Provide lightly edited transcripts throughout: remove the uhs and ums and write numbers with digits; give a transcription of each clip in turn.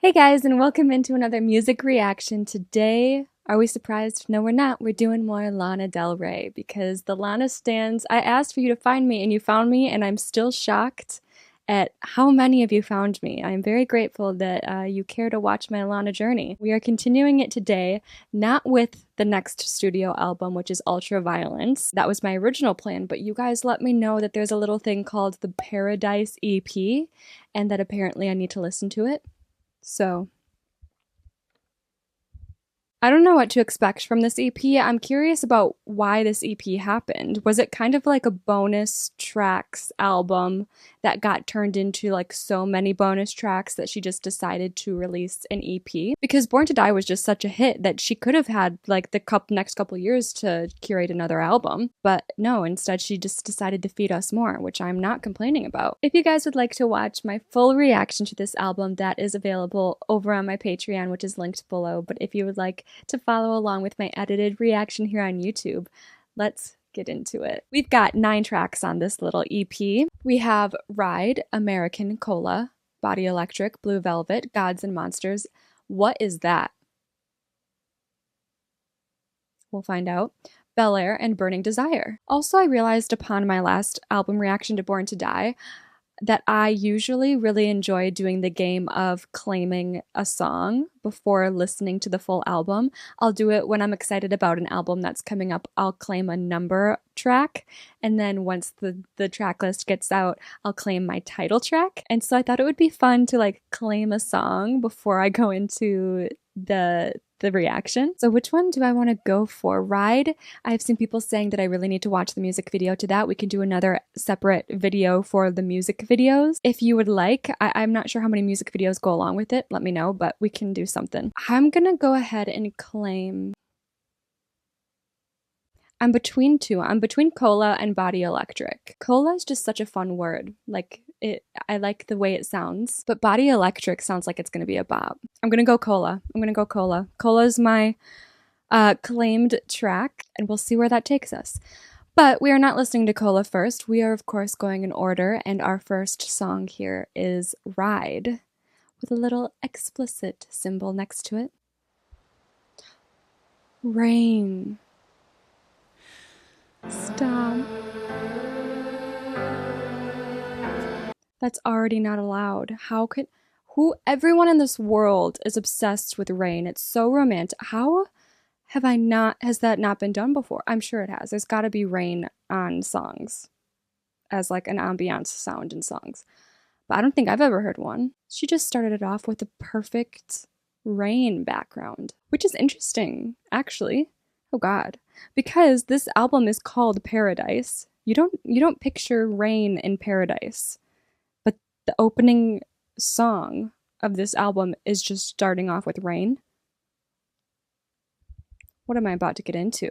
Hey guys, and welcome into another music reaction. Today, are we surprised? No, we're not. We're doing more Lana Del Rey because the Lana stands. I asked for you to find me and you found me, and I'm still shocked at how many of you found me. I'm very grateful that you care to watch my Lana journey. We are continuing it today, not with the next studio album, which is Ultraviolence. That was my original plan, but you guys let me know that there's a little thing called the Paradise EP, and that apparently I need to listen to it. So, I don't know what to expect from this EP. I'm curious about why this EP happened. Was it kind of like a bonus tracks album that got turned into like so many bonus tracks that she just decided to release an EP? Because Born to Die was just such a hit that she could have had like the next couple years to curate another album. But no, instead she just decided to feed us more, which I'm not complaining about. If you guys would like to watch my full reaction to this album, that is available over on my Patreon, which is linked below. But if you would like to follow along with my edited reaction here on YouTube, let's get into it. We've got 9 tracks on this little EP. We have Ride, American, Cola, Body Electric, Blue Velvet, Gods and Monsters. What is that? We'll find out. Bel Air and Burning Desire. Also, I realized upon my last album reaction to Born to Die that I usually really enjoy doing the game of claiming a song before listening to the full album. I'll do it when I'm excited about an album that's coming up. I'll claim a number track, and then once the track list gets out, I'll claim my title track. And so I thought it would be fun to like claim a song before I go into the reaction. So which one do I want to go for? Ride. I've seen people saying that I really need to watch the music video to that. We can do another separate video for the music videos if you would like. I'm not sure how many music videos go along with it. Let me know, but we can do something. I'm gonna go ahead and claim. I'm between two. I'm between Cola and Body Electric. Cola is just such a fun word. I like the way it sounds, but Body Electric sounds like it's gonna be a bop. I'm gonna go Cola. Cola is my claimed track, and we'll see where that takes us. But we are not listening to Cola first. We are, of course, going in order, and our first song here is Ride, with a little explicit symbol next to it. Rain. Stop. That's already not allowed. Everyone in this world is obsessed with rain. It's so romantic. How has that not been done before? I'm sure it has. There's gotta be rain on songs as like an ambiance sound in songs. But I don't think I've ever heard one. She just started it off with a perfect rain background, which is interesting, actually. Oh God. Because this album is called Paradise. You don't picture rain in paradise. But the opening song of this album is just starting off with rain. What am I about to get into?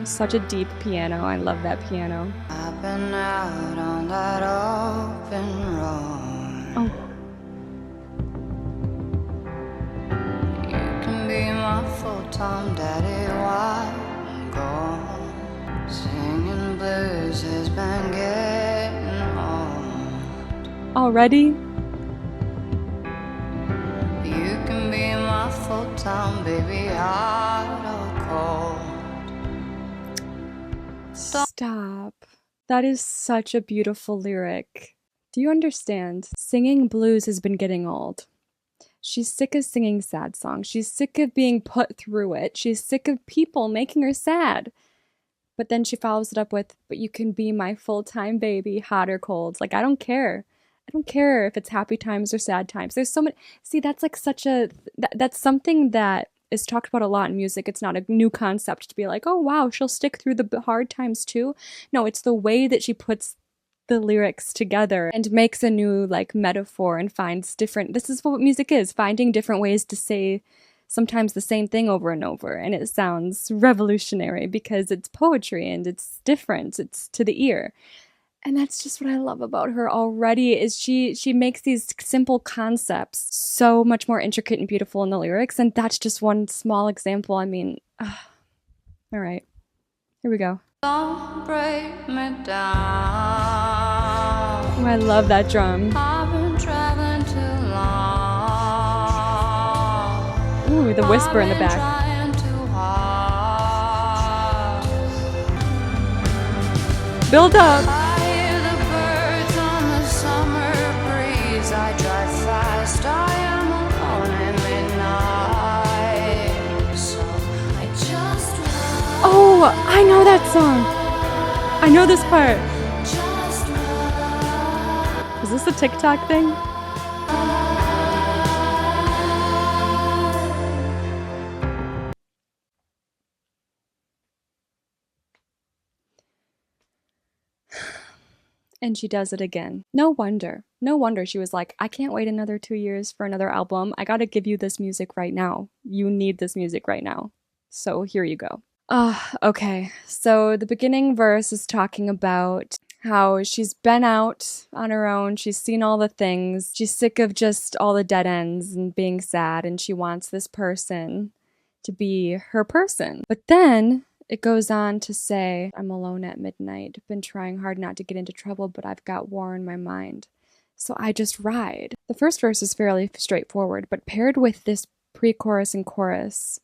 Such a deep piano. I love that piano. I've been out on that open road. Oh. You can be my full-time daddy while I'm gone. Singing blues has been getting old. Already? You can be my full-time baby, hot or cold. Stop. That is such a beautiful lyric. Do you understand? Singing blues has been getting old. She's sick of singing sad songs. She's sick of being put through it. She's sick of people making her sad. But then she follows it up with, but you can be my full-time baby, hot or cold. Like, I don't care. I don't care if it's happy times or sad times. There's so many. See, that's like that's something that is talked about a lot in music. It's not a new concept to be like, oh wow, she'll stick through the hard times too. No, it's the way that she puts the lyrics together and makes a new like metaphor and finds different. This is what music is, finding different ways to say sometimes the same thing over and over, and it sounds revolutionary because it's poetry and it's different. It's to the ear. And that's just what I love about her already, is she makes these simple concepts so much more intricate and beautiful in the lyrics, and that's just one small example. I mean, all right, here we go. Don't break me down. Oh, I love that drum. I've been traveling too long. Ooh, the whisper in the back. Trying too hard. Build up. I hear the birds on the summer breeze. I drive fast. I am alone in midnight. So I just run. Oh, I know that song. I know this part. Just run. Is this a TikTok thing? And she does it again. No wonder. No wonder she was like, I can't wait another 2 years for another album. I gotta give you this music right now. You need this music right now. So here you go. Okay. So the beginning verse is talking about how she's been out on her own. She's seen all the things. She's sick of just all the dead ends and being sad. And she wants this person to be her person. But then it goes on to say, I'm alone at midnight. Been trying hard not to get into trouble, but I've got war in my mind. So I just ride. The first verse is fairly straightforward, but paired with this pre-chorus and chorus,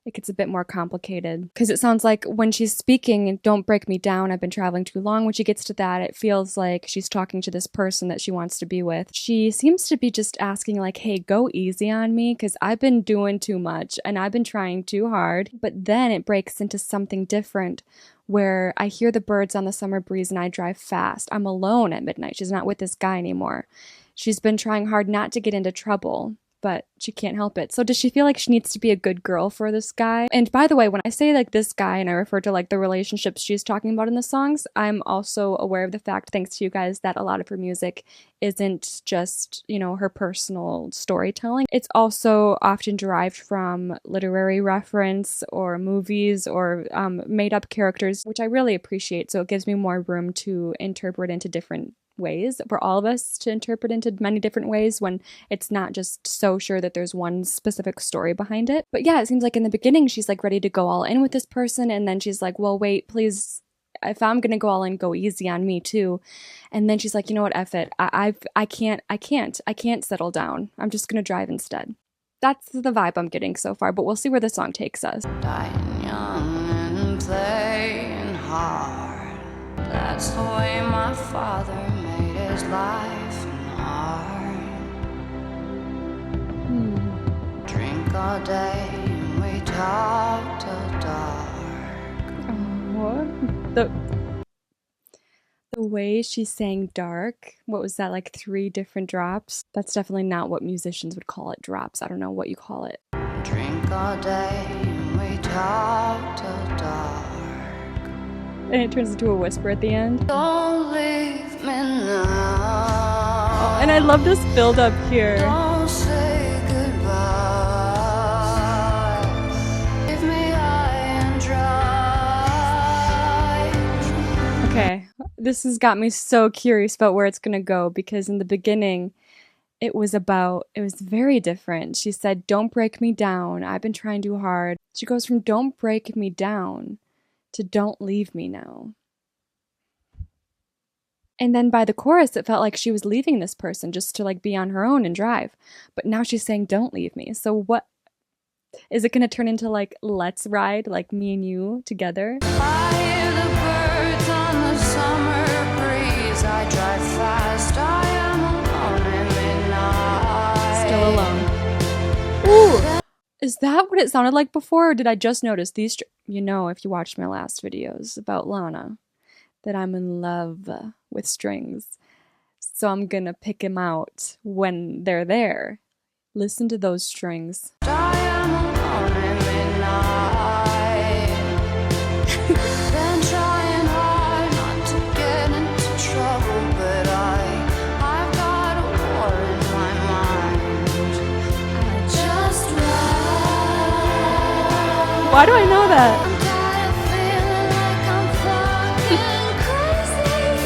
it gets a bit more complicated. Because it sounds like when she's speaking, don't break me down, I've been traveling too long. When she gets to that, it feels like she's talking to this person that she wants to be with. She seems to be just asking like, hey, go easy on me because I've been doing too much and I've been trying too hard. But then it breaks into something different where I hear the birds on the summer breeze and I drive fast. I'm alone at midnight. She's not with this guy anymore. She's been trying hard not to get into trouble, but she can't help it. So does she feel like she needs to be a good girl for this guy? And by the way, when I say like this guy and I refer to like the relationships she's talking about in the songs, I'm also aware of the fact, thanks to you guys, that a lot of her music isn't just, you know, her personal storytelling. It's also often derived from literary reference or movies or made up characters, which I really appreciate. So it gives me more room to interpret into different ways, for all of us to interpret into many different ways when it's not just so sure that there's one specific story behind it. But yeah, it seems like in the beginning she's like ready to go all in with this person, and then she's like, well, wait, please, if I'm gonna go all in, go easy on me too. And then she's like, you know what, F it, I can't settle down. I'm just gonna drive instead. That's the vibe I'm getting so far, but we'll see where the song takes us. Dying young and playing hard. That's the way my father made his life and art. Drink all day and we talk till dark. Oh, the way she sang dark, what was that, like 3 different drops? That's definitely not what musicians would call it, drops. I don't know what you call it. Drink all day and we talk till dark. And it turns into a whisper at the end. Don't leave me now. And I love this build up here. Don't say goodbye. Leave me high and dry. Okay, this has got me so curious about where it's gonna go, because in the beginning it was very different. She said, don't break me down, I've been trying too hard. She goes from don't break me down to don't leave me now. And then by the chorus, it felt like she was leaving this person just to like be on her own and drive. But now she's saying, don't leave me. So what, is it going to turn into like, let's ride, like me and you together? I hear the birds on the summer breeze. I drive fast, I am alone in midnight. Still alone. Ooh! Is that what it sounded like before, or did I just notice these? You know, if you watched my last videos about Lana, that I'm in love with strings. So I'm gonna pick him out when they're there. Listen to those strings. I am alone in midnight. Been trying hard not to get into trouble, but I've got a war in my mind. I just ride. Why do I know that? I'm tired of feeling like I'm fucking crazy.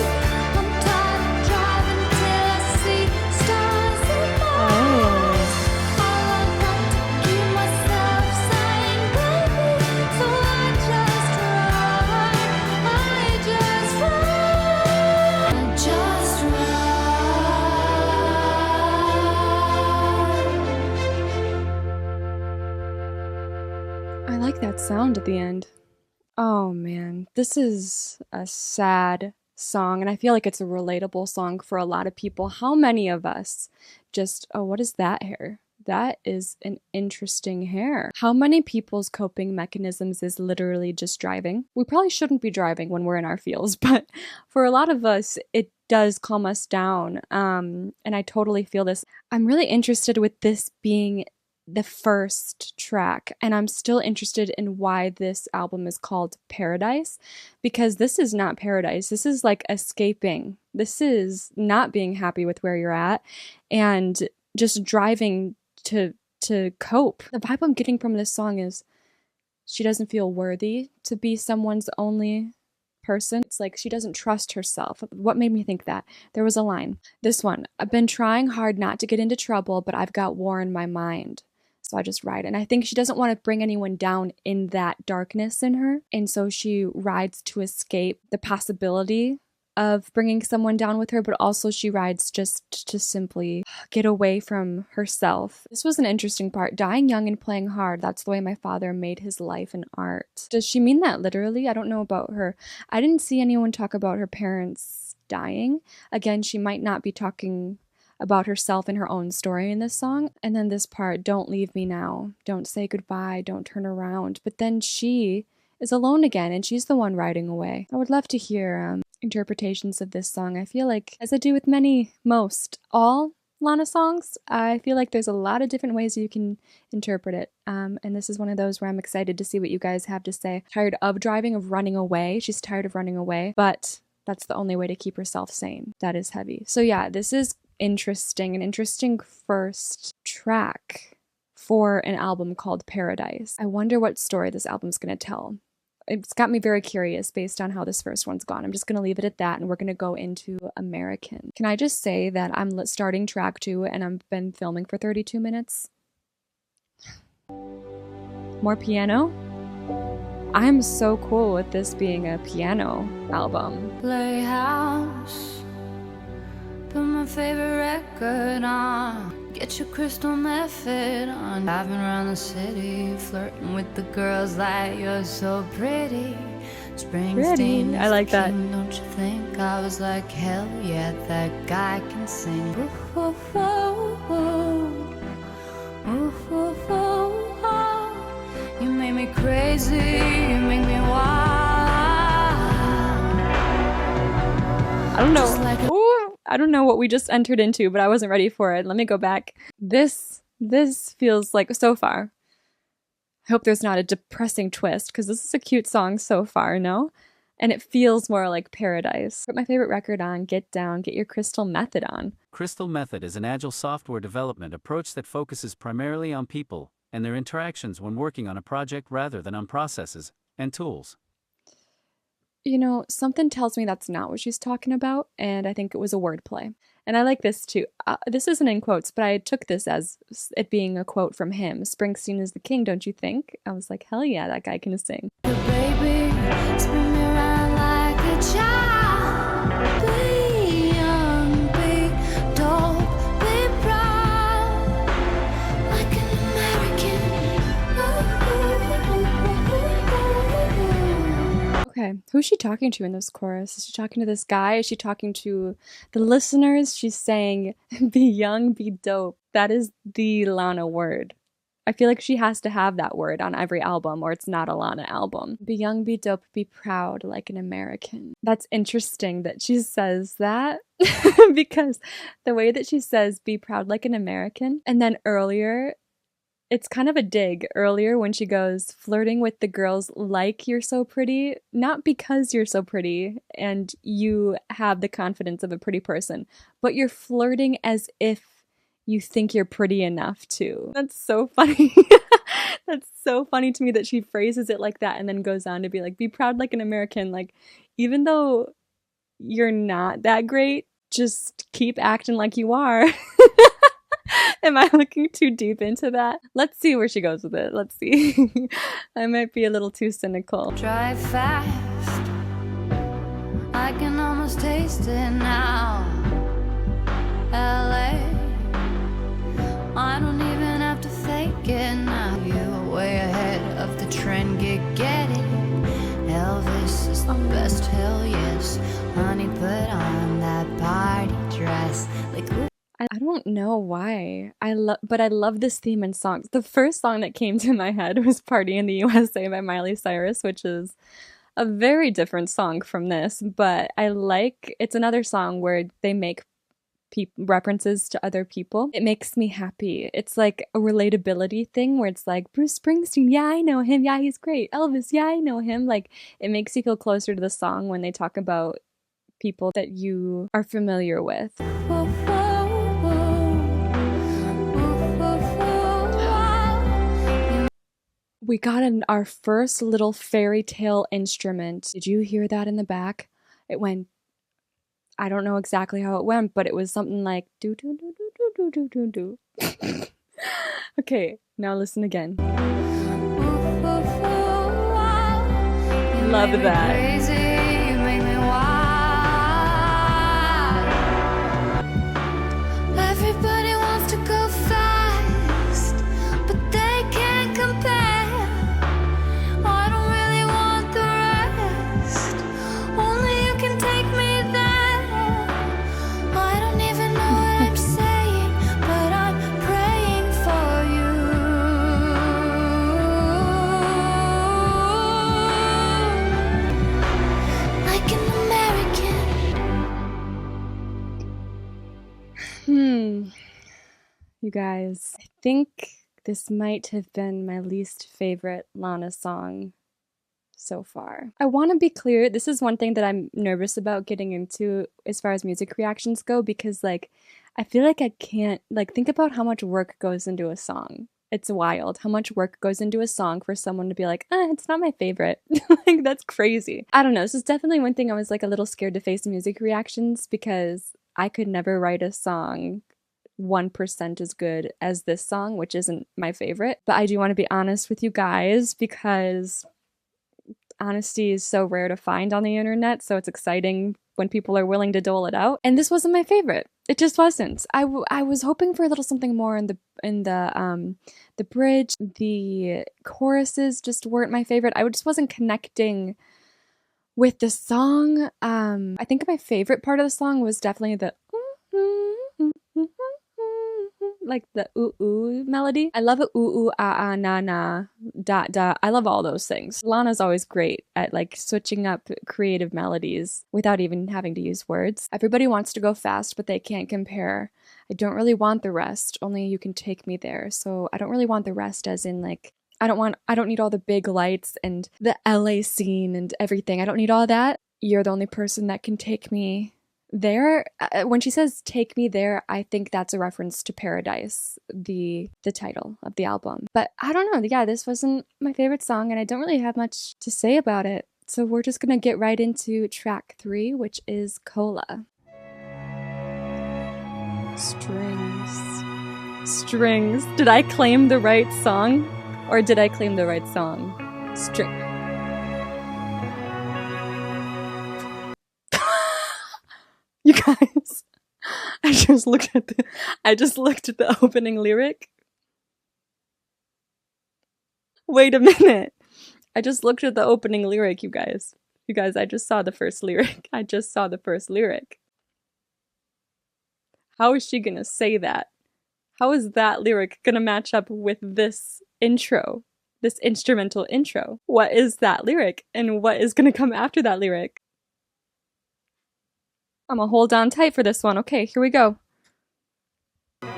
I'm tired of driving till I see stars in my eyes. I learned not to keep myself saying baby, so I just ride. I just ride. I just ride. like that sound at the end. Oh man, this is a sad song, and I feel like it's a relatable song for a lot of people. How many of us just, oh, what is that hair? That is an interesting hair. How many people's coping mechanisms is literally just driving? We probably shouldn't be driving when we're in our feels, but for a lot of us, it does calm us down. And I totally feel this. I'm really interested with this being the first track, and I'm still interested in why this album is called Paradise, because this is not paradise. This is like escaping. This is not being happy with where you're at and just driving to cope. The vibe I'm getting from this song is she doesn't feel worthy to be someone's only person. It's like she doesn't trust herself. What made me think that? There was a line. This one, I've been trying hard not to get into trouble, but I've got war in my mind. So I just ride. And I think she doesn't want to bring anyone down in that darkness in her. And so she rides to escape the possibility of bringing someone down with her, but also she rides just to simply get away from herself. This was an interesting part. Dying young and playing hard. That's the way my father made his life in art. Does she mean that literally? I don't know about her. I didn't see anyone talk about her parents dying. Again, she might not be talking about herself and her own story in this song. And then this part, don't leave me now. Don't say goodbye. Don't turn around. But then she is alone again and she's the one riding away. I would love to hear interpretations of this song. I feel like, as I do with most all Lana songs, I feel like there's a lot of different ways you can interpret it. And this is one of those where I'm excited to see what you guys have to say. Tired of driving, of running away. She's tired of running away, but that's the only way to keep herself sane. That is heavy. So yeah, this is interesting, an interesting first track for an album called Paradise. I wonder what story this album's going to tell. It's got me very curious based on how this first one's gone. I'm just going to leave it at that, and we're going to go into American. Can I just say that I'm starting track 2 and I've been filming for 32 minutes? More piano? I'm so cool with this being a piano album. Playhouse, put my favorite record on. Get your crystal method on. Driving around the city, flirting with the girls like you're so pretty. Springsteen, I like that. king, don't you think? I was like, hell yeah, that guy can sing. Ooh, ooh, ooh, ooh. Ooh, ooh, ooh, ooh. You make me crazy, you make me wild. I don't know. Ooh, I don't know what we just entered into, but I wasn't ready for it. Let me go back. This feels like, so far, I hope there's not a depressing twist, because this is a cute song so far, no? And it feels more like Paradise. Put my favorite record on, get down, get your Crystal Method on. Crystal Method is an agile software development approach that focuses primarily on people and their interactions when working on a project rather than on processes and tools. You know, something tells me that's not what she's talking about, and I think it was a wordplay. And I like this too. This isn't in quotes, but I took this as it being a quote from him. Springsteen is the king, don't you think? I was like, hell yeah, that guy can sing. Baby, spin me around like a child. Be young, be dope, be proud, like an American. Okay, who's she talking to in this chorus? Is she talking to this guy? Is she talking to the listeners? She's saying, be young, be dope. That is the Lana word. I feel like she has to have that word on every album, or it's not a Lana album. Be young, be dope, be proud like an American. That's interesting that she says that, because the way that she says be proud like an American, and then earlier, it's kind of a dig earlier when she goes flirting with the girls like you're so pretty, not because you're so pretty and you have the confidence of a pretty person, but you're flirting as if you think you're pretty enough too. That's so funny. That's so funny to me that she phrases it like that and then goes on to be like, be proud like an American. Like, even though you're not that great, just keep acting like you are. Am I looking too deep into that? Let's see where she goes with it. Let's see. I might be a little too cynical. Drive fast, I can almost taste it now. LA, I don't even have to fake it now. You're way ahead of the trend. I don't know why. But I love this theme in songs. The first song that came to my head was Party in the USA by Miley Cyrus, which is a very different song from this, but it's another song where they make references to other people. It makes me happy. It's like a relatability thing where it's like Bruce Springsteen, yeah, I know him. Yeah, he's great. Elvis, yeah, I know him. Like it makes you feel closer to the song when they talk about people that you are familiar with. We got our first little fairy tale instrument. Did you hear that in the back? It went, I don't know exactly how it went, but it was something like do do do do do do do do do. Okay, now listen again. Love that. Everybody wants to go fast, but they can't compare. I don't really want the rest. Only you can take me there. I don't even know what I'm saying, but I'm praying for you. Like an American. You guys, I think this might have been my least favorite Lana song so far. I want to be clear, this is one thing that I'm nervous about getting into as far as music reactions go, because like I feel like I can't, like, think about how much work goes into a song. It's wild how much work goes into a song for someone to be like, it's not my favorite. Like, that's crazy. I don't know. This is definitely one thing I was like a little scared to face music reactions, because I could never write a song 1% as good as this song, which isn't my favorite. But I do want to be honest with you guys, because honesty is so rare to find on the internet, so it's exciting when people are willing to dole it out. And this wasn't my favorite. It just wasn't. I was hoping for a little something more in the bridge. The choruses just weren't my favorite. I just wasn't connecting with the song. I think my favorite part of the song was definitely the like the ooh ooh melody. I love a ooh ooh ah ah na na da da. I love all those things. Lana's always great at like switching up creative melodies without even having to use words. Everybody wants to go fast, but they can't compare. I don't really want the rest, only you can take me there. So I don't really want the rest as in like, I don't need all the big lights and the LA scene and everything. I don't need all that. You're the only person that can take me there. When she says take me there, I think that's a reference to Paradise, the title of the album. But I don't know. Yeah, this wasn't my favorite song, and I don't really have much to say about it. So we're just gonna get right into track 3, which is Cola. Strings. Did I claim the right song? Or did I claim the right song? You guys, I just looked at the opening lyric. Wait a minute. I just looked at the opening lyric, you guys. I just saw the first lyric. How is she gonna say that? How is that lyric gonna match up with this intro? This instrumental intro? What is that lyric? And what is gonna come after that lyric? I'm gonna hold on tight for this one. Okay, here we go. I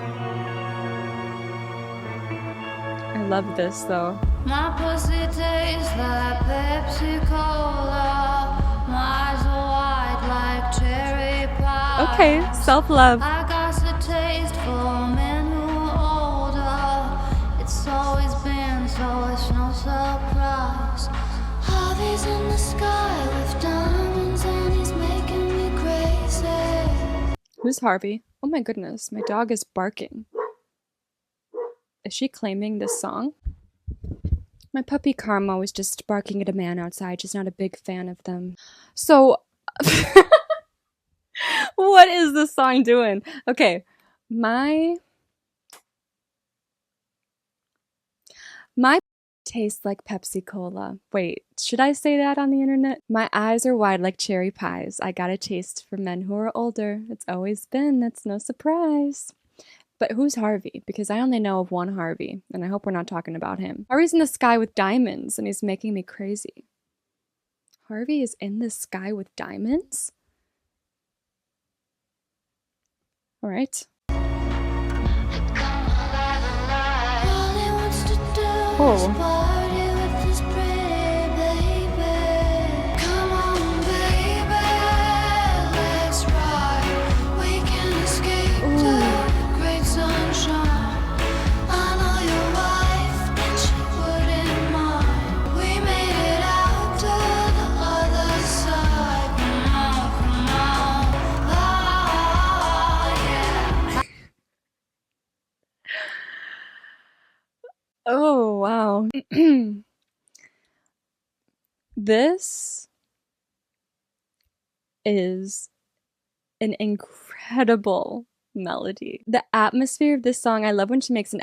love this though. My pussy tastes like Pepsi Cola. My eyes are white like cherry pie. Okay, self-love. I got a taste for men who are older. It's always been so, it's no surprise. Harvey's in the sky with diamonds and he's making me crazy. Who's Harvey? Oh my goodness, my dog is barking. Is she claiming this song? My puppy Karma was just barking at a man outside. She's not a big fan of them. So, what is this song doing? Okay, my Tastes like Pepsi Cola. Wait, should I say that on the internet? My eyes are wide like cherry pies. I got a taste for men who are older. It's always been, that's no surprise. But who's Harvey? Because I only know of one Harvey, and I hope we're not talking about him. Harvey's in the sky with diamonds, and he's making me crazy. Harvey is in the sky with diamonds? All right. Oh. Oh, wow. This is an incredible melody. The atmosphere of this song, I love when she makes an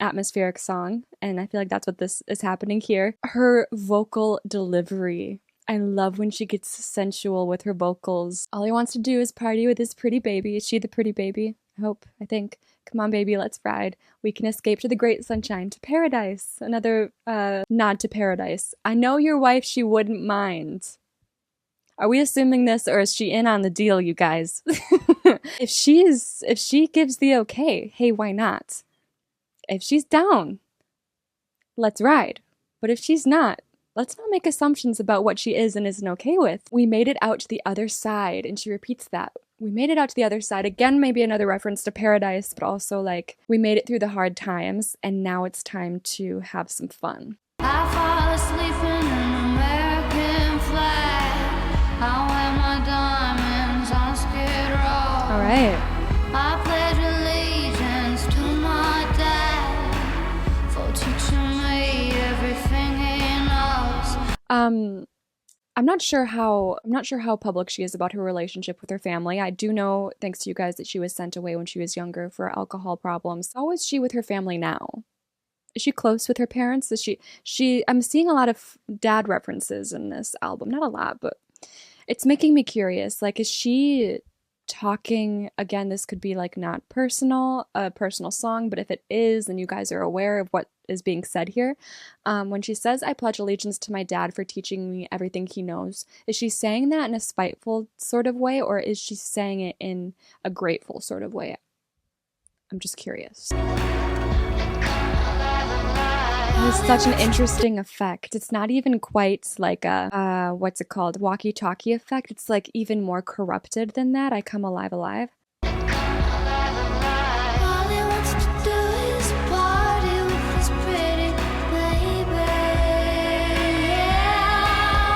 atmospheric song, and I feel like that's what this is happening here. Her vocal delivery. I love when she gets sensual with her vocals. All he wants to do is party with his pretty baby. Is she the pretty baby? I think. Come on, baby, let's ride. We can escape to the great sunshine, to paradise. Another nod to paradise. I know your wife, she wouldn't mind. Are we assuming this, or is she in on the deal, you guys? If she gives the okay, hey, why not? If she's down, let's ride. But if she's not, let's not make assumptions about what she is and isn't okay with. We made it out to the other side, and she repeats that. We made it out to the other side. Again, maybe another reference to paradise, but also like we made it through the hard times, and now it's time to have some fun. I fall asleep in an American flag. I wear my diamonds on Skid Row. All right. I pledge allegiance to my dad for teaching me everything he knows. I'm not sure how public she is about her relationship with her family. I do know, thanks to you guys, that she was sent away when she was younger for alcohol problems. How is she with her family now? Is she close with her parents? Is she I'm seeing a lot of dad references in this album. Not a lot, but it's making me curious. Like, is she talking, again, this could be like not a personal song, but if it is, then you guys are aware of what is being said here. When she says, I pledge allegiance to my dad for teaching me everything he knows, is she saying that in a spiteful sort of way, or is she saying it in a grateful sort of way? I'm just curious. It has such an interesting effect. It's not even quite like a, what's it called? Walkie-talkie effect. It's like even more corrupted than that. I come alive, alive. All he wants to do is party with his pretty baby.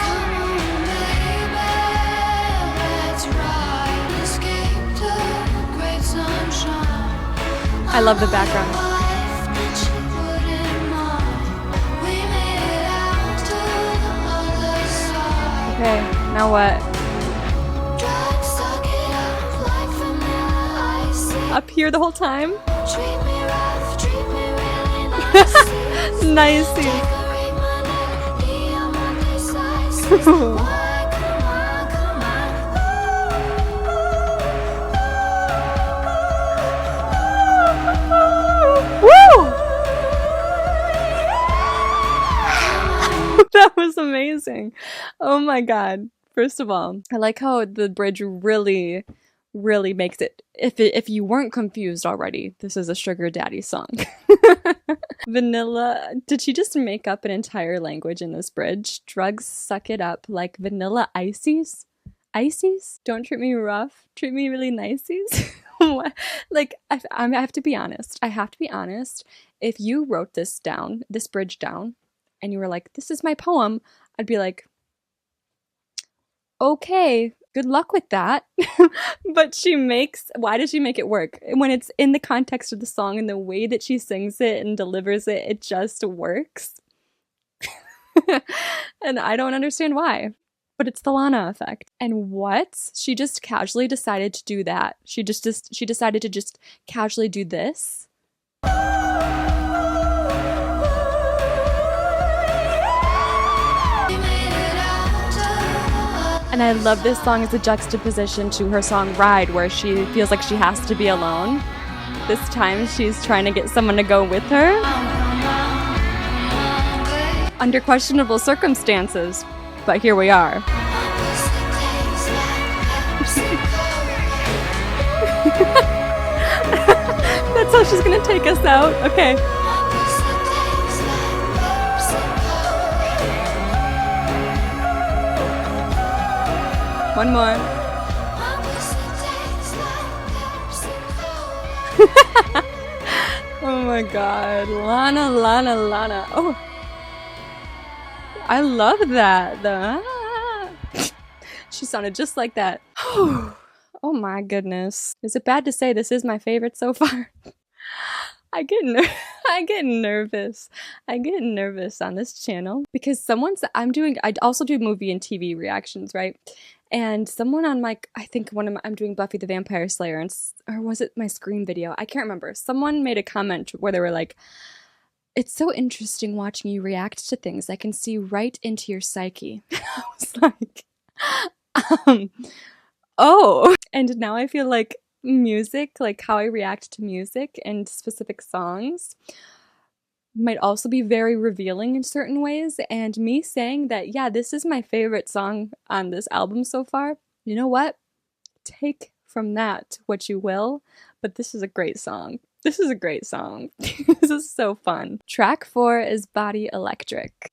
Come on, baby, let's ride, escape to the great sunshine. I love the background. Okay, now what? Up here the whole time? Nice. Woo! That was amazing. Oh my god. First of all, I like how the bridge really makes it. If you weren't confused already, this is a sugar daddy song. Vanilla. Did she just make up an entire language in this bridge? Drugs suck it up like vanilla ices? Ices? Don't treat me rough. Treat me really niceies. Like, I have to be honest. If you wrote this bridge down, and you were like, this is my poem, I'd be like, okay, good luck with that. But why does she make it work? When it's in the context of the song and the way that she sings it and delivers it, it just works. And I don't understand why. But it's the Lana effect. And what? She just casually decided to do that. She decided to just casually do this. And I love this song as a juxtaposition to her song Ride, where she feels like she has to be alone. This time she's trying to get someone to go with her under questionable circumstances. But here we are. That's how she's gonna take us out? Okay. One more. Oh my god. Lana, Lana, Lana. Oh. I love that. She sounded just like that. Oh my goodness. Is it bad to say this is my favorite so far? I get nervous. I get nervous on this channel because I also do movie and TV reactions, right? And someone on I'm doing Buffy the Vampire Slayer, or was it my Scream video? I can't remember. Someone made a comment where they were like, "It's so interesting watching you react to things. I can see right into your psyche." I was like, oh. And now I feel like music, like how I react to music and specific songs, might also be very revealing in certain ways. And me saying that, yeah, this is my favorite song on this album so far, you know what? Take from that what you will, but this is a great song. This is a great song. This is so fun. Track 4 is Body Electric.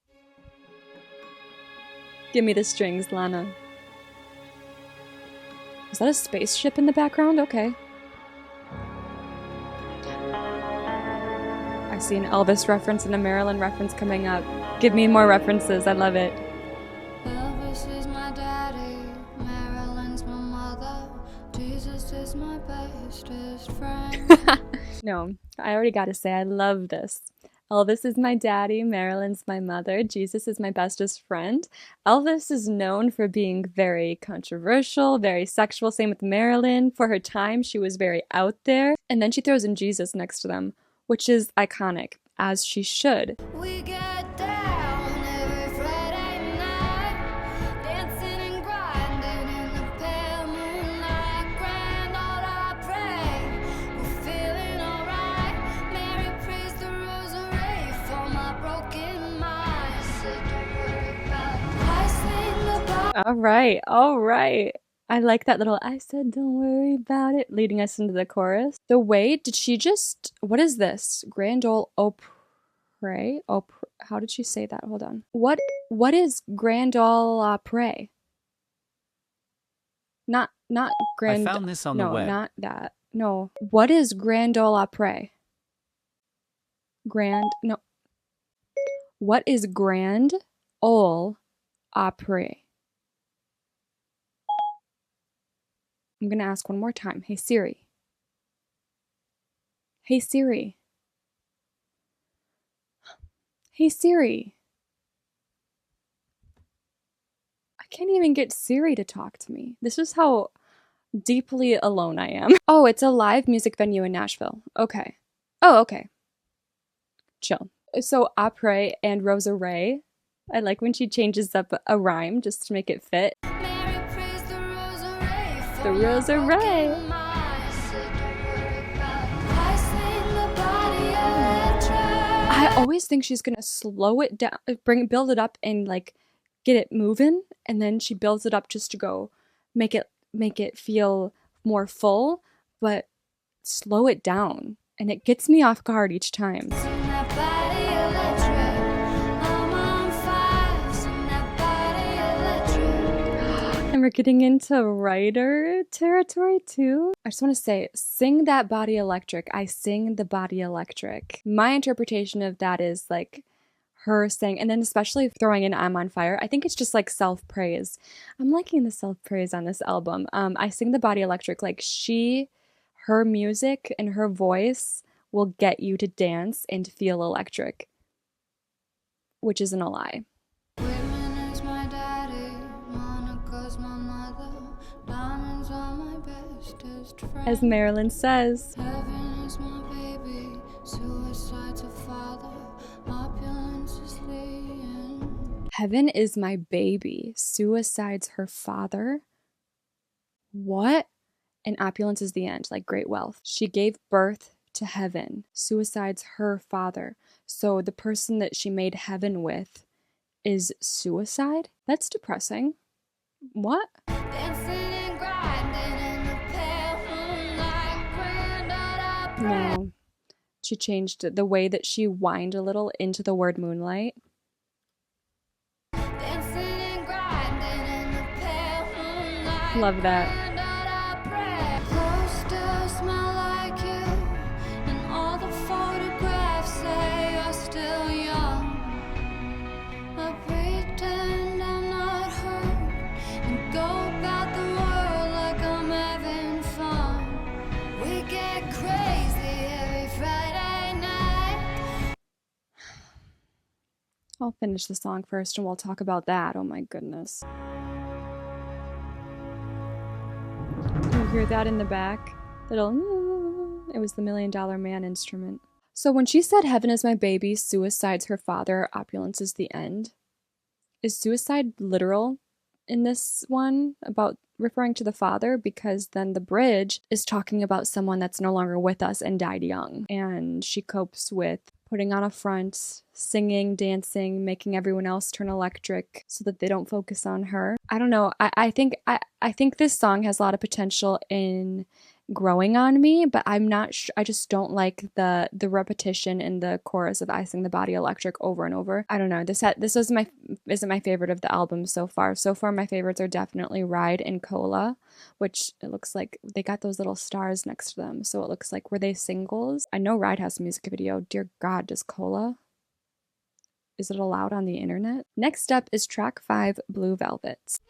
Give me the strings, Lana. Is that a spaceship in the background? Okay. I see an Elvis reference and a Marilyn reference coming up. Give me more references. I love it. Elvis is my daddy, Marilyn's my mother, Jesus is my bestest friend. No, I already gotta say, I love this. Elvis is my daddy, Marilyn's my mother, Jesus is my bestest friend. Elvis is known for being very controversial, very sexual. Same with Marilyn. For her time, she was very out there. And then she throws in Jesus next to them, which is iconic, as she should. We get down every Friday night, dancing and grinding in the pale moonlight. Grand old opera, we're feeling alright. Mary prays the rosary for my broken mind. Said don't worry about it. I sing the Bible. All right. I like that little "I said don't worry about it" leading us into the chorus. The way, what is this? Grand Ole Opry? How did she say that? Hold on. What is Grand Ole Opry? Not Grand. I found this on the web. No, not that. No. What is Grand Ole Opry? No. What is Grand Ole Opry? I'm gonna ask one more time. Hey Siri. Hey Siri. Hey Siri. I can't even get Siri to talk to me. This is how deeply alone I am. Oh, it's a live music venue in Nashville. Okay. Oh, okay. Chill. So Opry and Rosa Ray. I like when she changes up a rhyme just to make it fit. Mary prays the rosary for The my Rosa broken Ray. mind. Said don't worry about it. I sing the Body Electric. I always think she's gonna slow it down, build it up, and like get it moving, and then she builds it up just to go make it feel more full, but slow it down, and it gets me off guard each time. Sing that Body Electric. I'm on fire. Sing that Body Electric. And we're getting into writer territory too. I just want to say, sing that Body Electric. I sing the Body Electric. My interpretation of that is like her saying, and then especially throwing in I'm on fire. I think it's just like self-praise. I'm liking the self-praise on this album. I sing the Body Electric. Like her music and her voice will get you to dance and feel electric, which isn't a lie. Women is my daddy, Monica's my mother, diamonds are my bestest friend. As Marilyn says, Heaven is my baby, suicide's a father, opulence is the end. Heaven is my baby. Suicide's her father. What? And opulence is the end, like great wealth. She gave birth to heaven. Suicide's her father. So the person that she made heaven with is suicide? That's depressing. What? No. She changed the way that she whined a little into the word moonlight. Love that. I'll finish the song first and we'll talk about that. Oh my goodness. You hear that in the back? That'll. It was the $1 Million Man instrument. So when she said heaven is my baby, suicide's her father, opulence is the end, is suicide literal in this one about referring to the father? Because then the bridge is talking about someone that's no longer with us and died young. And she copes with putting on a front, singing, dancing, making everyone else turn electric so that they don't focus on her. I don't know. I think this song has a lot of potential in growing on me, but I'm not sure. I just don't like the repetition in the chorus of "I Sing the Body Electric" over and over. I don't know. This isn't my favorite of the album so far. So far, my favorites are definitely "Ride" and "Cola," which it looks like they got those little stars next to them. So it looks like, were they singles? I know "Ride" has a music video. Dear God, does "Cola"? Is it allowed on the internet? Next up is track 5, "Blue Velvet."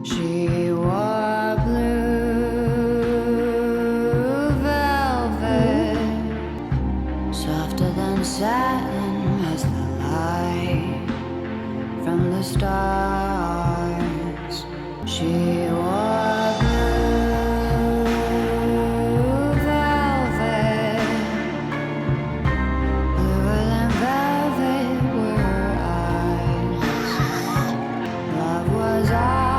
She wore blue velvet, softer than satin as the light from the stars. She wore blue velvet, bluer than velvet were her eyes. Love was ours.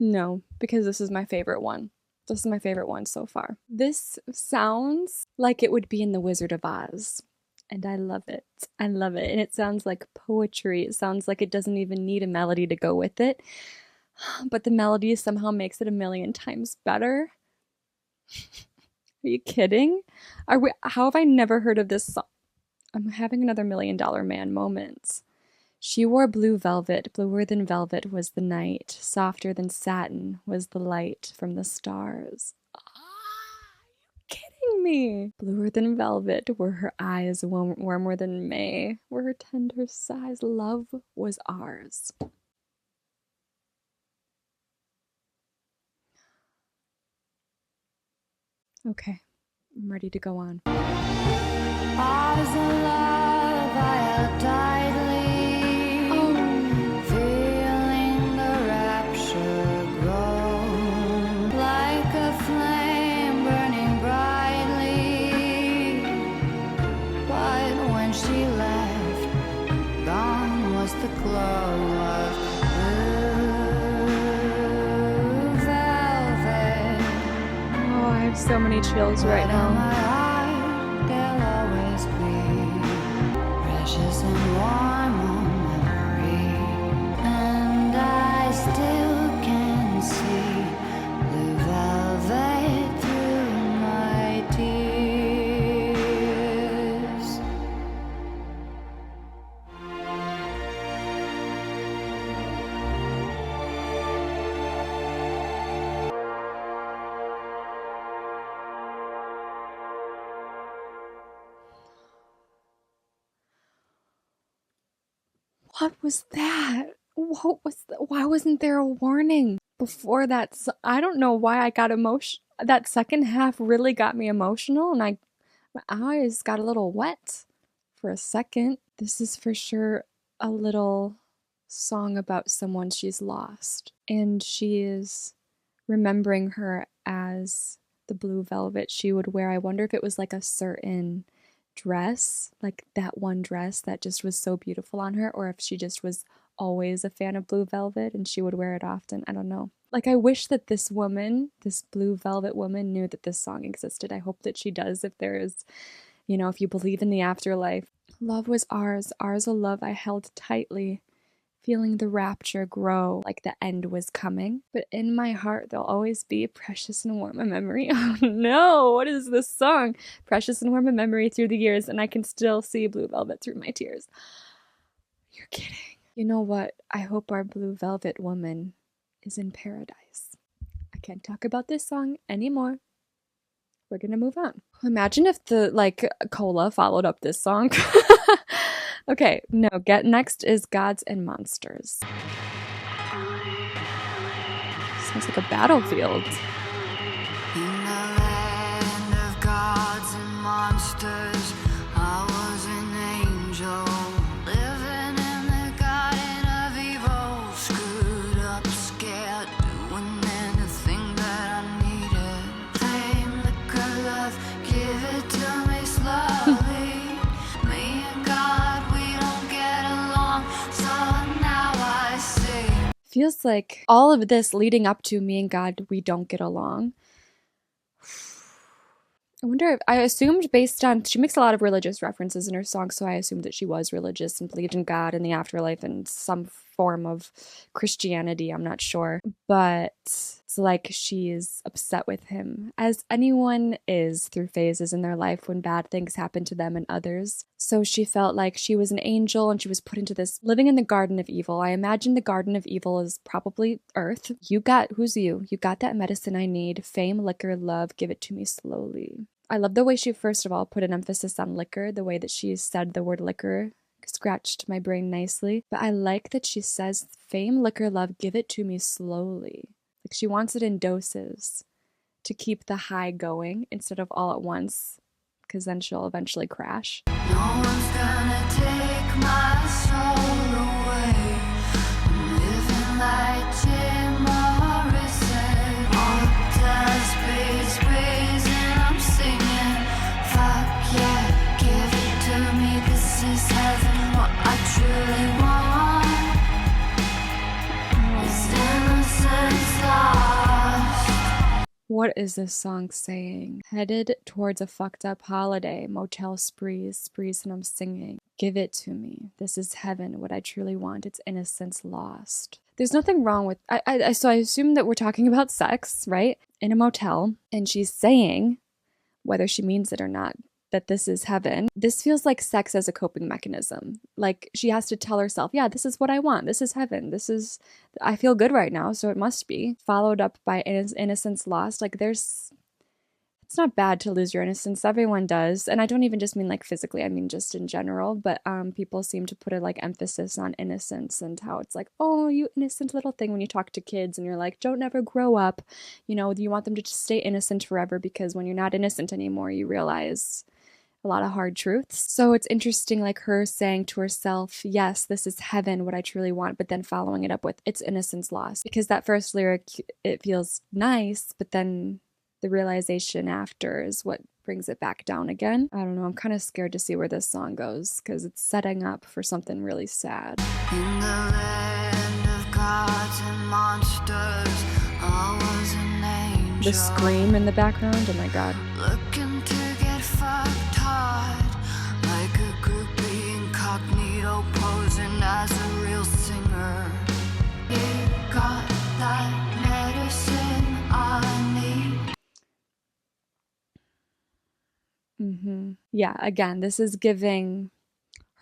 No, because this is my favorite one. This is my favorite one so far. This sounds like it would be in The Wizard of Oz. And I love it. I love it. And it sounds like poetry. It sounds like it doesn't even need a melody to go with it. But the melody somehow makes it 1,000,000 times better. Are you kidding? How have I never heard of this song? I'm having another $1 Million Man moment. She wore blue velvet, bluer than velvet was the night, softer than satin was the light from the stars. Kidding me? Bluer than velvet were her eyes, warmer than May, were her tender sighs. Love was ours. Okay, I'm ready to go on. I was in love, I held tightly, feeling the rapture grow, like a flame burning brightly. But when she left, gone was the glow of blue velvet. Oh, I have so many chills right But in now. my heart, they'll always be precious and warm on memory. And I still can see blue velvet through my tears. What was that? What was why wasn't there a warning before that? I don't know why I got emotion. that second half really got me emotional, and my eyes got a little wet for a second. This is for sure a little song about someone she's lost, and she is remembering her as the blue velvet she would wear. I wonder if it was like a certain dress, like that one dress that just was so beautiful on her, or if she just was always a fan of blue velvet and she would wear it often. I don't know. Like, I wish that this woman, this blue velvet woman, knew that this song existed. I hope that she does, if there is, if you believe in the afterlife. Love was ours a love I held tightly, feeling the rapture grow like the end was coming. But in my heart, there'll always be precious and warm a memory. Oh no, what is this song? Precious and warm a memory through the years, and I can still see blue velvet through my tears. You're kidding. You know what? I hope our blue velvet woman is in paradise. I can't talk about this song anymore. We're gonna move on. Imagine if the cola followed up this song. Okay, no, get next is Gods and Monsters. Sounds like a battlefield. In the land of gods and monsters, I was an angel, living in the garden of evil, screwed up, scared, doing anything that I needed. Flame, liquor, love, give it to me slowly. Me and God, we don't get along, so now I see. Feels like all of this leading up to me and God, we don't get along. I wonder if I assumed based on she makes a lot of religious references in her songs, so I assumed that she was religious and believed in God and the afterlife and some form of Christianity. I'm not sure, but it's like she's upset with him, as anyone is through phases in their life when bad things happen to them and others. So she felt like she was an angel and she was put into this living in the garden of evil. I imagine the garden of evil is probably Earth. You got that medicine I need. Fame, liquor, love, give it to me slowly. I love the way she, first of all, put an emphasis on liquor. The way that she said the word liquor scratched my brain nicely. But I like that she says, fame, liquor, love, give it to me slowly. Like, she wants it in doses to keep the high going instead of all at once, because then she'll eventually crash. No one's gonna take my soul away. I'm living like Jim Morrison. All does space, praise, and I'm singing. Fuck yeah, give it to me. This is heaven, what I truly want. Is innocence lost? What is this song saying? Headed towards a fucked up holiday, motel sprees, and I'm singing. Give it to me. This is heaven, what I truly want. It's innocence lost. There's nothing wrong with, so I assume that we're talking about sex, right? In a motel, and she's saying, whether she means it or not, that this is heaven. This feels like sex as a coping mechanism. Like, she has to tell herself, yeah, this is what I want. This is heaven. I feel good right now, so it must be. Followed up by innocence lost. Like, it's not bad to lose your innocence. Everyone does. And I don't even just mean like physically, I mean just in general. But people seem to put a emphasis on innocence and how it's like, oh, you innocent little thing when you talk to kids and you're like, don't ever grow up. You want them to just stay innocent forever, because when you're not innocent anymore, you realize a lot of hard truths. So it's interesting, like her saying to herself, yes, this is heaven, what I truly want, but then following it up with, it's innocence lost. Because that first lyric, it feels nice, but then the realization after is what brings it back down again. I don't know, I'm kind of scared to see where this song goes, because it's setting up for something really sad. In the land of gods and monsters, I was an angel. The scream in the background, oh my god. Looking to get fucked hard, like a groupie incognito posing as a real singer. You got that medicine I need. Yeah, again, this is giving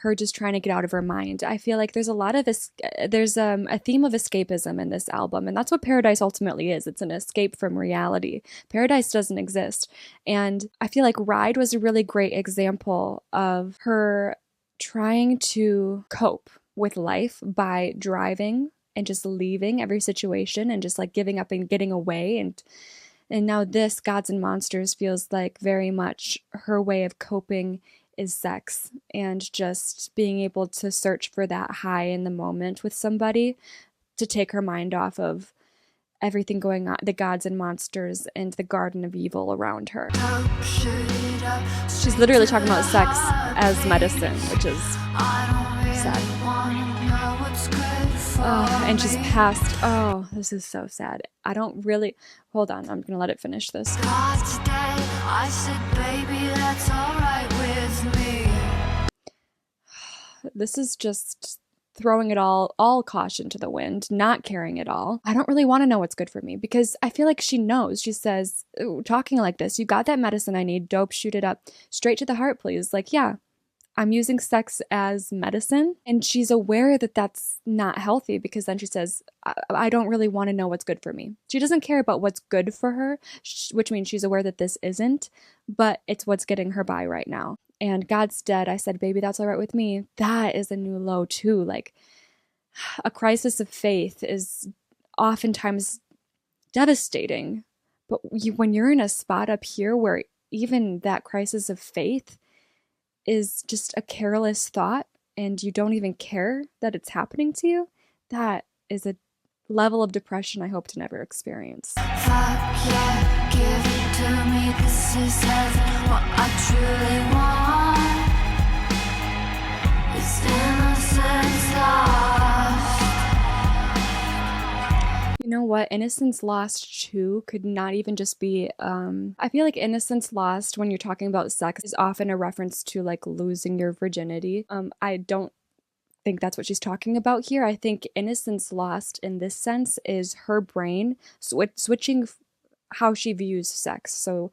her just trying to get out of her mind. I feel like there's a lot of there's a theme of escapism in this album, and that's what Paradise ultimately is. It's an escape from reality. Paradise doesn't exist, and I feel like Ride was a really great example of her trying to cope with life by driving and just leaving every situation and just like giving up and getting away and And now this, Gods and Monsters, feels like very much her way of coping is sex and just being able to search for that high in the moment with somebody to take her mind off of everything going on, the gods and monsters and the garden of evil around her. She's literally talking about sex as medicine, which is sad. Oh, and she's passed. Oh, this is so sad. I don't really. Hold on, I'm gonna let it finish this. I said, baby, that's all right with me. This is just throwing it all caution to the wind, not caring at all. I don't really want to know what's good for me because I feel like she knows. She says, ooh, talking like this, you got that medicine I need, dope, shoot it up. Straight to the heart, please. Like, yeah, I'm using sex as medicine. And she's aware that that's not healthy because then she says, I don't really want to know what's good for me. She doesn't care about what's good for her, which means she's aware that this isn't, but it's what's getting her by right now. And God's dead. I said, baby, that's all right with me. That is a new low too. Like, a crisis of faith is oftentimes devastating. But when you're in a spot up here where even that crisis of faith is just a careless thought and you don't even care that it's happening to you, that is a level of depression I hope to never experience. Fuck yeah, give it to me. This is heaven, what I truly want. It's innocence lost. You know what? Innocence Lost 2 could not even just be, I feel like Innocence Lost, when you're talking about sex, is often a reference to like losing your virginity. I don't think that's what she's talking about here. I think Innocence Lost in this sense is her brain switching how she views sex. So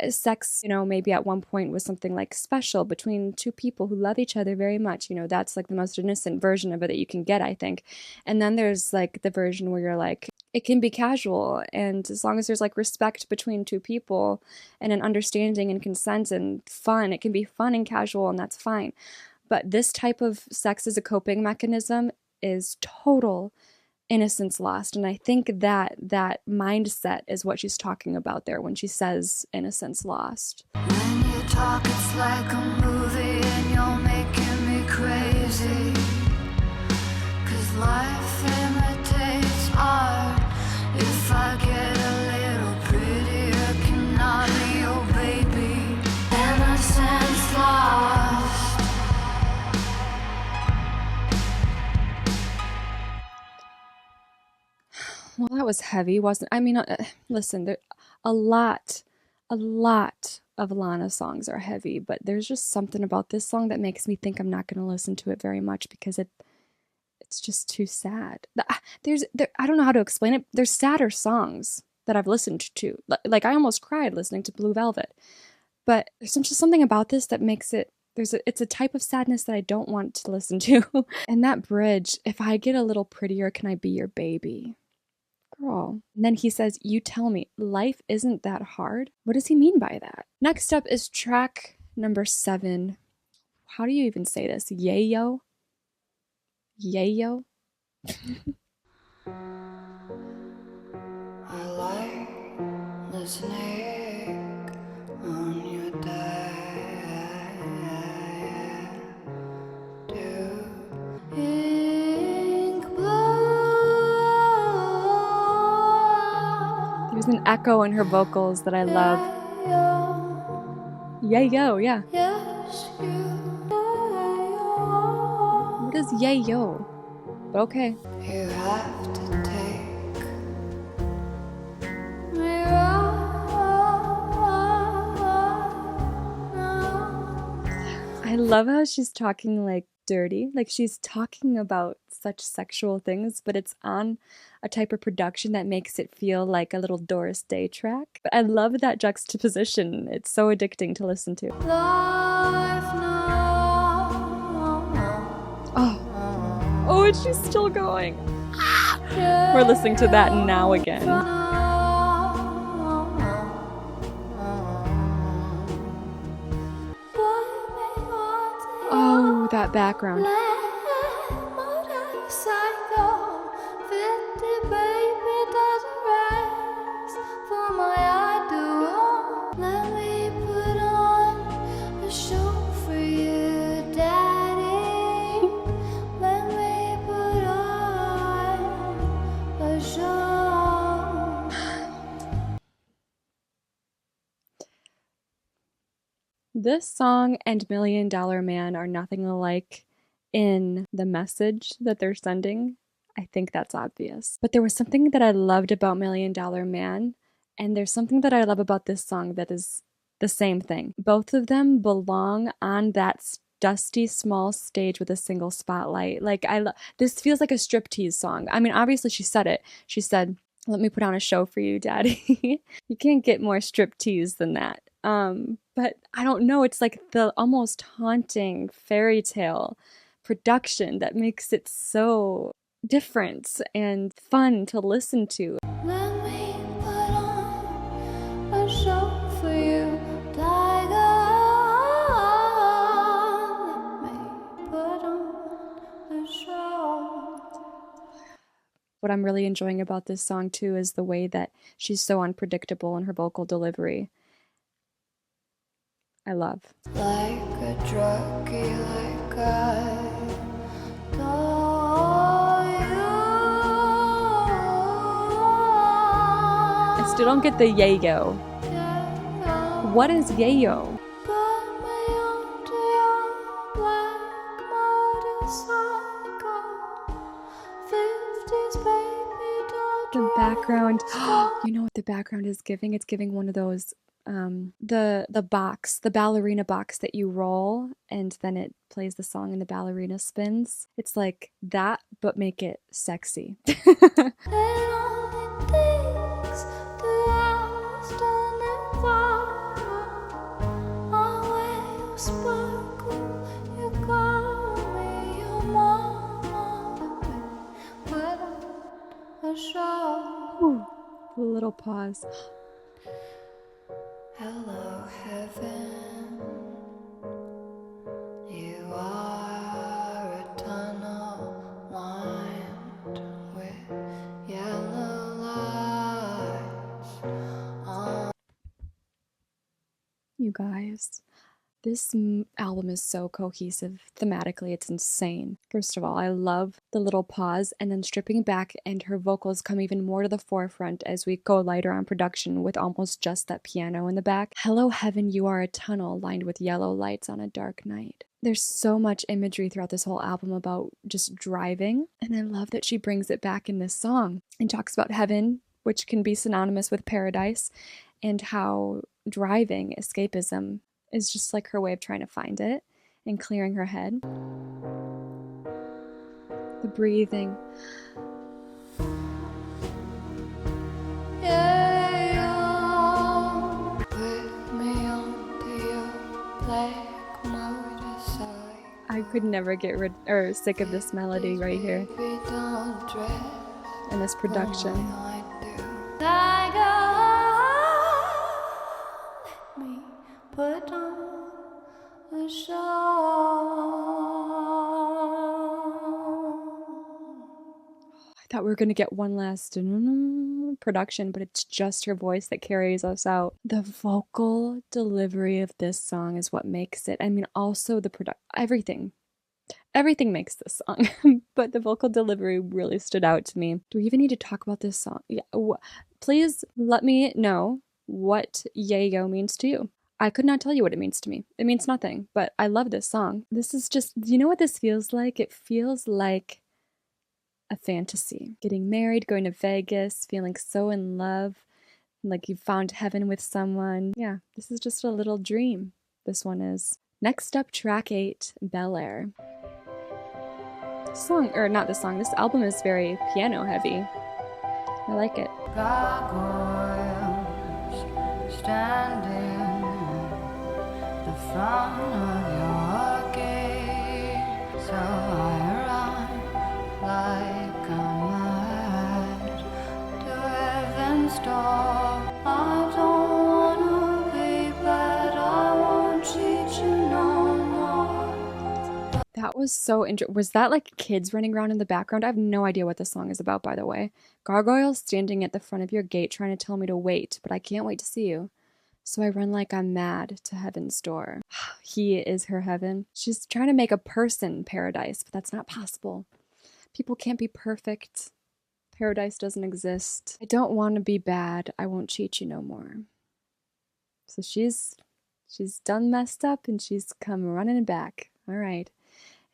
sex, maybe at one point was something like special between two people who love each other very much. That's like the most innocent version of it that you can get, I think. And then there's like the version where you're like, it can be casual. And as long as there's like respect between two people and an understanding and consent and fun, it can be fun and casual and that's fine. But this type of sex as a coping mechanism is total innocence lost. And I think that mindset is what she's talking about there when she says innocence lost. When you talk, it's like a movie and you're making me crazy. 'Cause life imitates art. If I get a little prettier, can I be your baby? Innocence lost. Well, that was heavy, wasn't it? I mean, listen, a lot of Lana songs are heavy, but there's just something about this song that makes me think I'm not going to listen to it very much because it's just too sad. I don't know how to explain it. There's sadder songs that I've listened to. Like I almost cried listening to Blue Velvet. But there's just something about this that makes it it's a type of sadness that I don't want to listen to. And that bridge, if I get a little prettier, can I be your baby? Girl. And then he says, you tell me, life isn't that hard? What does he mean by that? Next up is track number 7. How do you even say this? Yayo? Yayo? I like listening on your There's an echo in her vocals that I love. Yayo, yeah. What is yayo? But okay. You have to take me I love how she's talking like dirty. Like she's talking about such sexual things, but it's on a type of production that makes it feel like a little Doris Day track. But I love that juxtaposition. It's so addicting to listen to. Oh, and she's still going. We're listening to that now again. Oh, that background. For my This song and Million Dollar Man are nothing alike in the message that they're sending. I think that's obvious. But there was something that I loved about Million Dollar Man, and there's something that I love about this song that is the same thing. Both of them belong on that dusty small stage with a single spotlight. Like this feels like a striptease song. I mean, obviously she said it. She said, "Let me put on a show for you, Daddy." You can't get more striptease than that. But I don't know. It's like the almost haunting fairy tale production that makes it so different and fun to listen to. Let me put on a show for you, Tiger. Let me put on a show. What I'm really enjoying about this song too is the way that she's so unpredictable in her vocal delivery. I love. Like a druggie, like I I still don't get the yayo. What is yayo? The background, you know what the background is giving? It's giving one of those, the ballerina box that you roll and then it plays the song and the ballerina spins. It's like that, but make it sexy. Ooh, a little pause. Hello, heaven. You are a tunnel lined with yellow lights. You guys, this album is so cohesive. Thematically, it's insane. First of all, I love the little pause and then stripping back, and her vocals come even more to the forefront as we go lighter on production with almost just that piano in the back. Hello, heaven, you are a tunnel lined with yellow lights on a dark night. There's so much imagery throughout this whole album about just driving, and I love that she brings it back in this song and talks about heaven, which can be synonymous with paradise, and how driving, escapism, is just like her way of trying to find it and clearing her head. The breathing. I could never get rid or sick of this melody right here and this production. Put on a show. I thought we were going to get one last production, but it's just her voice that carries us out. The vocal delivery of this song is what makes it. I mean, also the everything. Everything makes this song, but the vocal delivery really stood out to me. Do we even need to talk about this song? Yeah. Please let me know what yayo means to you. I could not tell you what it means to me. It means nothing, but I love this song. This is just, you know what this feels like? It feels like a fantasy. Getting married, going to Vegas, feeling so in love, like you found heaven with someone. Yeah, this is just a little dream. This one is. Next up, track 8, Bel Air. This album is very piano heavy. I like it. Gargoyles standing the front of your gate, so I run like a mad to heaven's door. I don't wanna be bad, I won't cheat you no more. That was so interesting. Was that like kids running around in the background? I have no idea what the song is about, by the way. Gargoyles standing at the front of your gate trying to tell me to wait, but I can't wait to see you. So I run like I'm mad to heaven's door. He is her heaven. She's trying to make a person paradise, but that's not possible. People can't be perfect. Paradise doesn't exist. I don't want to be bad. I won't cheat you no more. So she's She's done messed up and she's come running back. All right.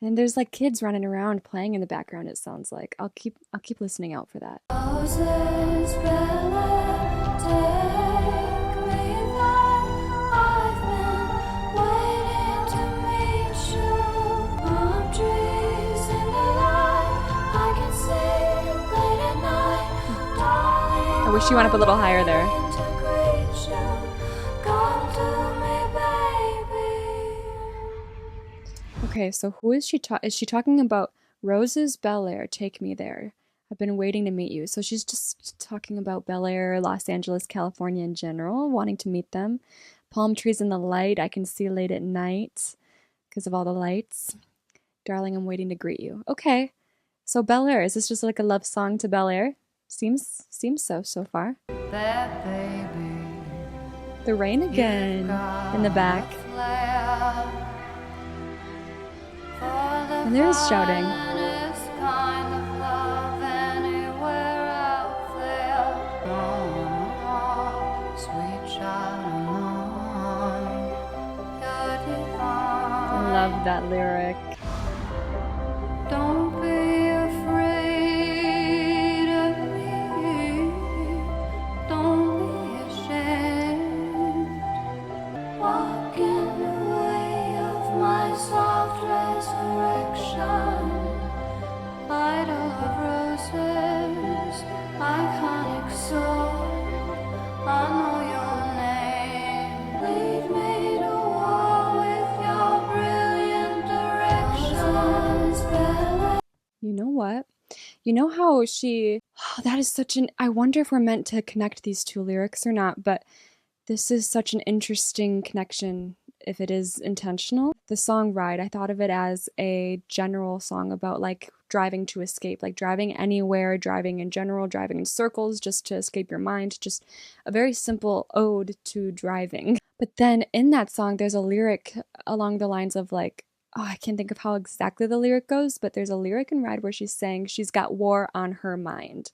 And there's like kids running around playing in the background, it sounds like. I'll keep listening out for that. Roses, Bella, take me there. I've been waiting to meet you. Palm trees in the light, I can see late at night. Darling, I wish you went up a little higher there. to greet you. Come to me, baby. Okay, so who is she is she talking about Roses, Bel Air, Take Me There? I've been waiting to meet you. So she's just talking about Bel Air, Los Angeles, California in general, wanting to meet them. Palm trees in the light, I can see late at night because of all the lights. Darling, I'm waiting to greet you. Okay, so Bel Air, is this just like a love song to Bel Air? Seems so far. That baby. The rain again in the back. And there's shouting. Kind of love anywhere out there. Oh, sweet child of mine, you're divine. I love that lyric. Don't be afraid of me. Don't be ashamed. Walk in the way of my soft resurrection. Idol of roses, iconic soul. I know your name. Lead me to war with your brilliant directions. You know what? You know how she... Oh, that is such an... I wonder if we're meant to connect these two lyrics or not, but this is such an interesting connection if it is intentional. The song Ride, I thought of it as a general song about like driving to escape, like driving anywhere, driving in general, driving in circles just to escape your mind, just a very simple ode to driving. But then in that song, there's a lyric along the lines of like, oh, I can't think of how exactly the lyric goes, but there's a lyric in Ride where she's saying she's got war on her mind.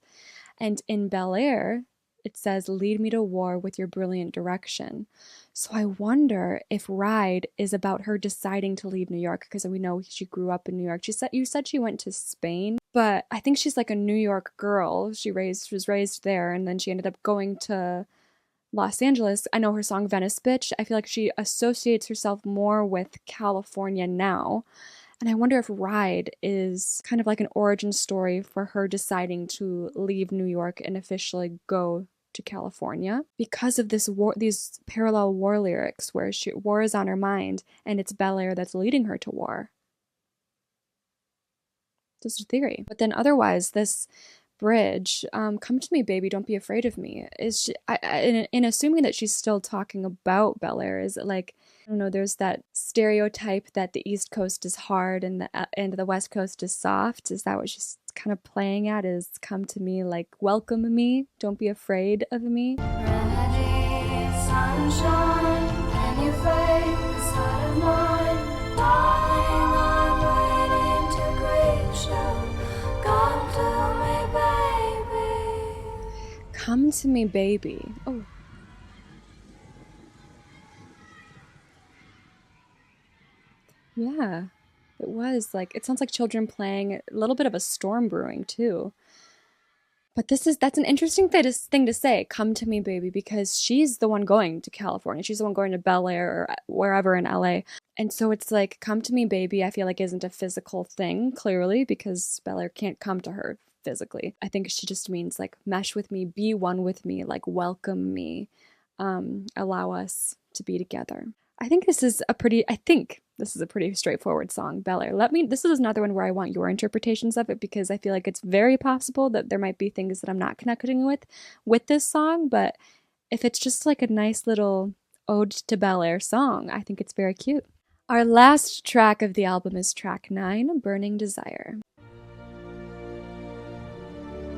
And in Bel Air, it says, lead me to war with your brilliant direction. So I wonder if Ride is about her deciding to leave New York, because we know she grew up in New York. You said she went to Spain, but I think she's like a New York girl. She was raised there, and then she ended up going to Los Angeles. I know her song Venice Bitch. I feel like she associates herself more with California now. And I wonder if Ride is kind of like an origin story for her deciding to leave New York and officially go to California because of this war, these parallel war lyrics where war is on her mind and it's Bel Air that's leading her to war. Just a theory. But then otherwise, this bridge, come to me, baby, don't be afraid of me, is in assuming that she's still talking about Bel Air, is it like, I don't know, there's that stereotype that the East Coast is hard and the West Coast is soft. Is that what she's kind of playing at, is come to me, like welcome me, don't be afraid of me? Remedy, sunshine, can you fade the side of mine? Darling, I'm waiting to greet you. Come to me, baby. Come to me, baby. Oh. Yeah, it was like, it sounds like children playing, a little bit of a storm brewing too. But that's an interesting thing to say, come to me, baby, because she's the one going to California. She's the one going to Bel Air or wherever in LA. And so it's like, come to me, baby, I feel like isn't a physical thing, clearly, because Bel Air can't come to her physically. I think she just means like, mesh with me, be one with me, like welcome me, allow us to be together. I think this is a pretty straightforward song, Bel Air. This is another one where I want your interpretations of it, because I feel like it's very possible that there might be things that I'm not connecting with this song, but if it's just like a nice little ode to Bel Air song, I think it's very cute. Our last track of the album is track 9, Burning Desire.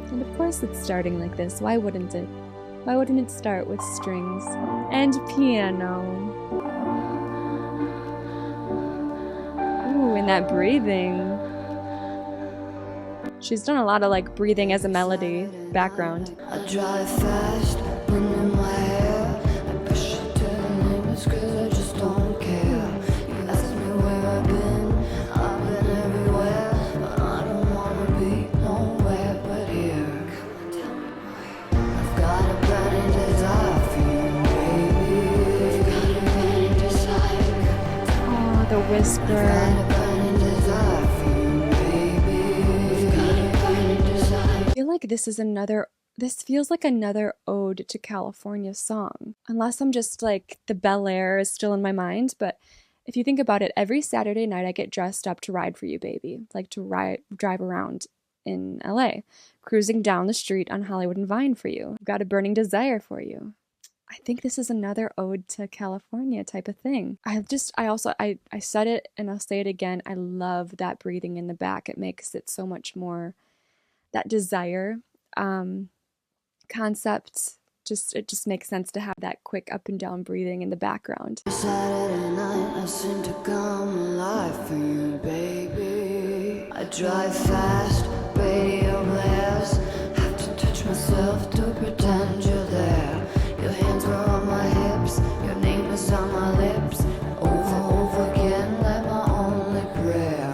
And of course it's starting like this. Why wouldn't it? Why wouldn't it start with strings and piano? Ooh, and that breathing. She's done a lot of like breathing as a melody background. I drive fast, wind in my hair. I push it to the limits 'cause I just don't I feel like this feels like another ode to California song. Unless I'm just like the Bel Air is still in my mind, but if you think about it, every Saturday night I get dressed up to ride for you, baby. Like to drive around in LA, cruising down the street on Hollywood and Vine for you. I've got a burning desire for you. I think this is another ode to California type of thing. I said it and I'll say it again. I love that breathing in the back. It makes it so much more, that desire concept. It just makes sense to have that quick up and down breathing in the background. Saturday night, I seem to come alive for you, baby. I drive fast, radio blares. Have to touch myself to pretend you're there. Your hands were on my hips, your name was on my lips. Over again, like my only prayer.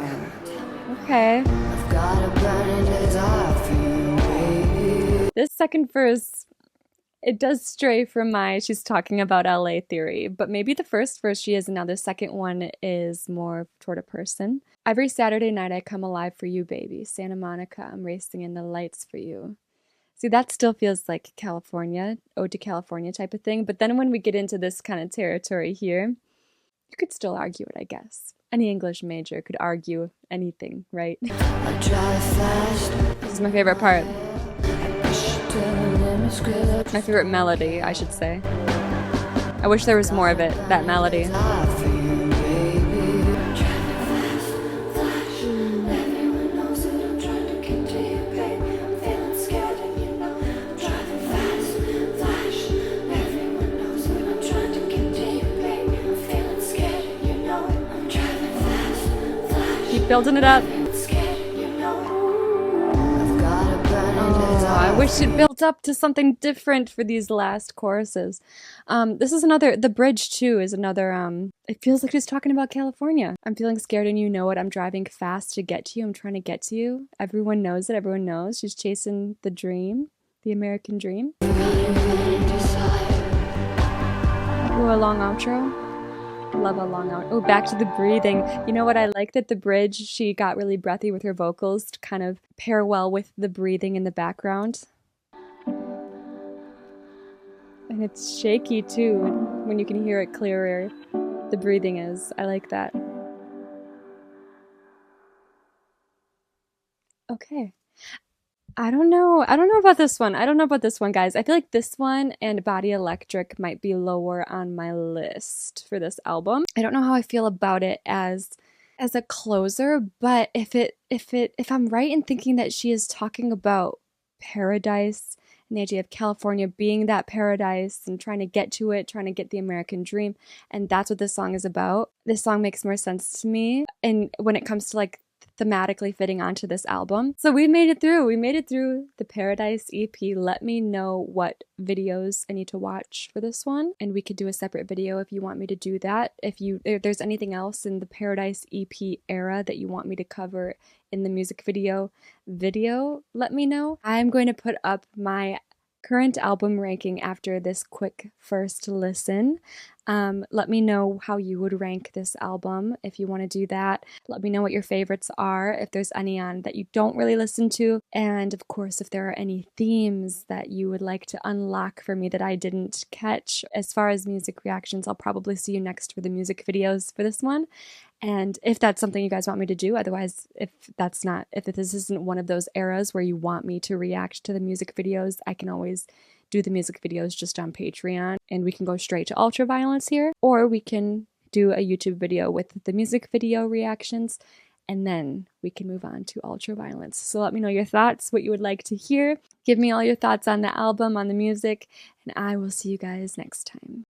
Okay. I've got a burning desire for you, baby. This second verse, it does stray from she's talking about LA theory, but maybe the first verse she is, and now the second one is more toward a person. Every Saturday night I come alive for you, baby. Santa Monica, I'm racing in the lights for you. See, that still feels like California, ode to California type of thing. But then when we get into this kind of territory here, you could still argue it, I guess. Any English major could argue anything, right? I drive fast. This is my favorite part. My favorite melody, I should say. I wish there was more of it, that melody. Keep building it up. I wish it built up to something different for these last choruses. This is another, the bridge too is another, it feels like she's talking about California. I'm feeling scared and you know it. I'm driving fast to get to you. I'm trying to get to you. Everyone knows it. Everyone knows. She's chasing the dream, the American dream. Ooh, a long outro. Love a long out. Oh, back to the breathing. You know what? I like that the bridge, she got really breathy with her vocals to kind of pair well with the breathing in the background. And it's shaky too, when you can hear it clearer. The breathing is. I like that. Okay. I don't know about this one. I don't know about this one, guys. I feel like this one and Body Electric might be lower on my list for this album. I don't know how I feel about it as a closer, but if I'm right in thinking that she is talking about paradise and the idea of California being that paradise and trying to get to it, trying to get the American dream, and that's what this song is about, this song makes more sense to me. And when it comes to like thematically fitting onto this album. So we made it through. We made it through the Paradise EP. Let me know what videos I need to watch for this one, and we could do a separate video if you want me to do that. If there's anything else in the Paradise EP era that you want me to cover in the music video, let me know. I'm going to put up my current album ranking after this quick first listen. Let me know how you would rank this album if you want to do that. Let me know what your favorites are, if there's any on that you don't really listen to, and of course if there are any themes that you would like to unlock for me that I didn't catch. As far as music reactions, I'll probably see you next for the music videos for this one. And if that's something you guys want me to do, otherwise, if this isn't one of those eras where you want me to react to the music videos, I can always do the music videos just on Patreon and we can go straight to Ultraviolence here, or we can do a YouTube video with the music video reactions and then we can move on to Ultraviolence. So let me know your thoughts, what you would like to hear. Give me all your thoughts on the album, on the music, and I will see you guys next time.